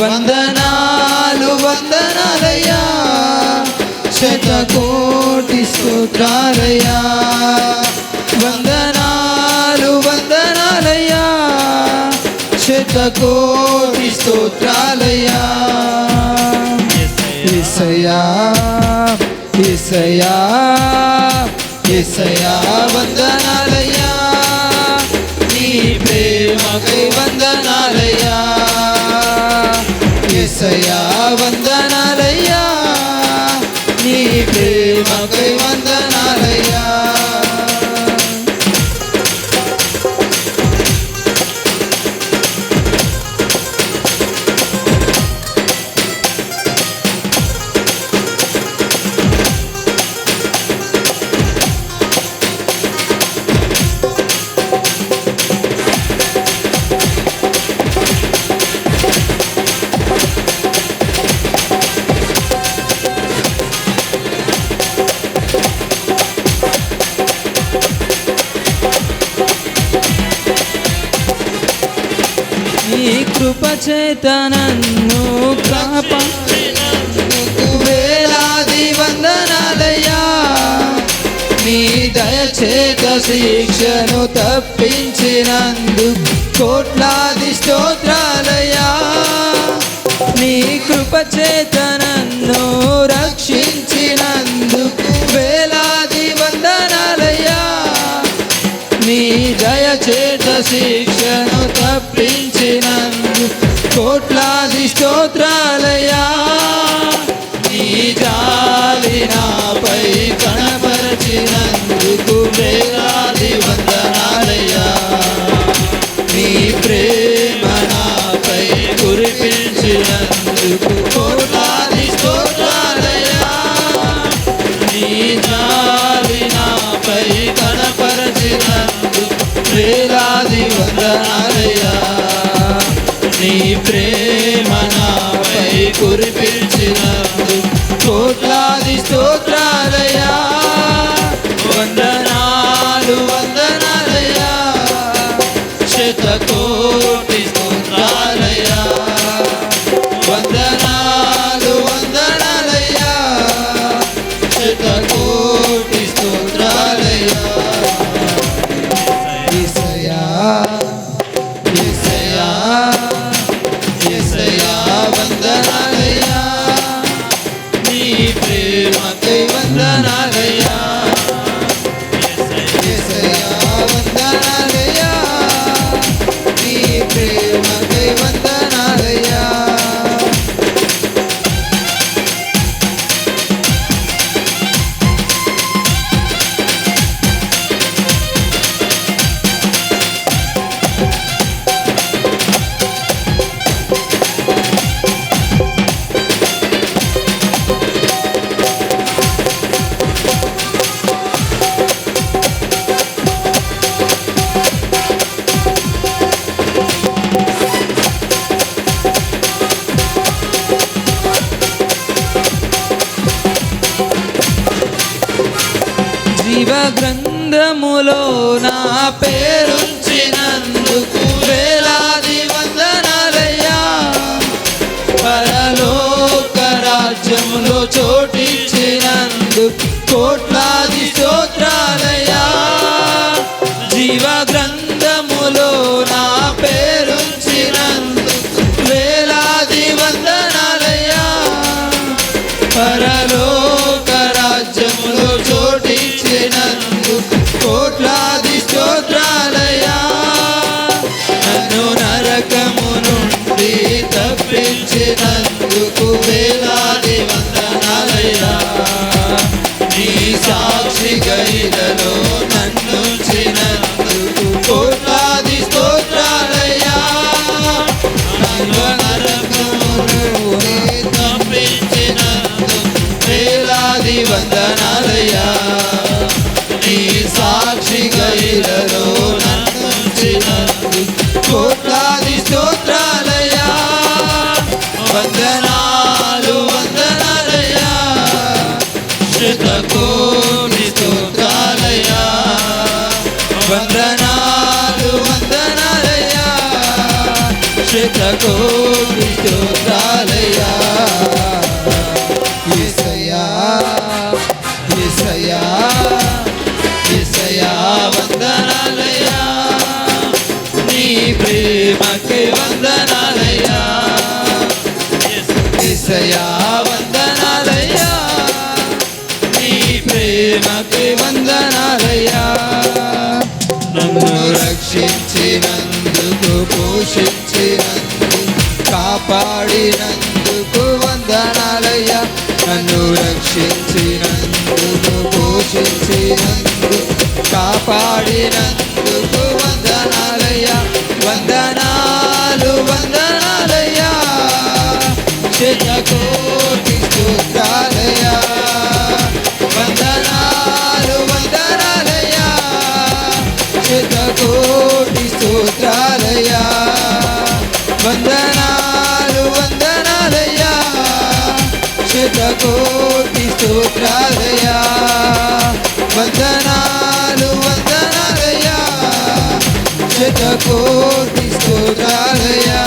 వందనాలు వందనాలయ్యా, శతకోటి స్తోత్రాలయ్యా. వందనాలు వందనాలయ్యా, శతకోటి స్తోత్రాలయ్యా. యేసయ్యా యేసయ్యా యేసయ్యా వందనాలయ్యా, నీ ప్రేమకై వందనాలయ్యా. యేసయ్యా వందనాలయ్యా, నీ ప్రేమకై వందనాలయ్యా. నీ కృప చేత నన్ను కాపాడినందుకు వేలాది వందనాలయ్యా. నీ దయ చేత శిక్షను తప్పించినందుకు కోట్లాది స్తోత్రాలయ్యా. నీ కృప చేత నన్ను రక్షించినందుకు వేలాది వందనాలయ్యా. నీ దయ చేత శిక్షను తప్పించినందుకు కోట్లాది స్తోత్రాలయ్యా. నీ జాలి నాపై కనపరచినందుకు వేలాది వందనాలయ్యా. నీ ప్రేమ నాపై కురిపించినందుకు కోట్లాది స్తోత్రాలయ్యా. నీ జాలి నాపై కనపరచినందుకు వేలాది వందనాలయ్యా. నీ ప్రేమ నాపై కురిపించినందుకు కోట్లాది స్తోత్రాలయ్యా. వందనాలు వందనాలయ్యా, శతకోటి స్తోత్రాలయ్యా. వందనాలు వందనాలయ్యా, శతకోటి స్తోత్రాలయ్యా. యేసయ్యా యేసయ్యా యేసయ్యా వందనాలయ్యా, నీ ప్రేమకై వందనాలయ్యా. యేసయ్యా వందనాలయ్యా, నీ ప్రేమకై వందనాలయ్యా. జీవ గ్రంథములో నా పేరుంచినందుకు వేలాది వందనాలయ్యా. పరలోక రాజ్యములో చోటిచ్చినందుకు కోట్లాది స్తోత్రాలయ్యా. జీవ గ్రంథములో నా పేరుంచినందుకు వేలాది వందనాలయ్యా. పరలోక రాజ్యములో చోటిచ్చినందుకు కోట్లాది స్తోత్రాలయ్యా. నన్ను నరకము నుండి తప్పించినందుకు వేలాది వందనాలయ్యా. నీ సాక్షి గైలలో నన్నుంచినందుకు కోట్లాది స్తోత్రాలయ్యా. నన్ను నరకము నుండి తప్పించినందుకు వేలాది వందనాలయ్యా. నీ సాక్షి గైలలో నన్నుంచినందుకు కోట్లాది స్తోత్రాలయ్యా. వంద శతకోటి స్తోత్రాలయ్యా యేసయ్యా యేసయ్యా యేసయ్యా వందనాలయ్యా నీ ప్రేమకే వందనాలయ్యా యేసయ్యా వందనాలయ్యా నీ ప్రేమకే వందనాలయ్యా నన్ను రక్షించినందుకు పోషించినందుకు కాపాడినందుకు వందనాలయ్యా నన్ను రక్షించినందుకు పోషించినందుకు కాపాడినందుకు వందనాలయ్యా వందనాలు వందనాలయ్యా శతకోటి స్తోత్రాలయ్యా వందనాలు వందనాలయ్యా శతకోటి స్తోత్రాలయ్యా వందనాలు వందనాలయ్యా శతకోటి స్తోత్రాలయ్యా వందనాలు వందనాలయ్యా శతకోటి స్తోత్రాలయ్యా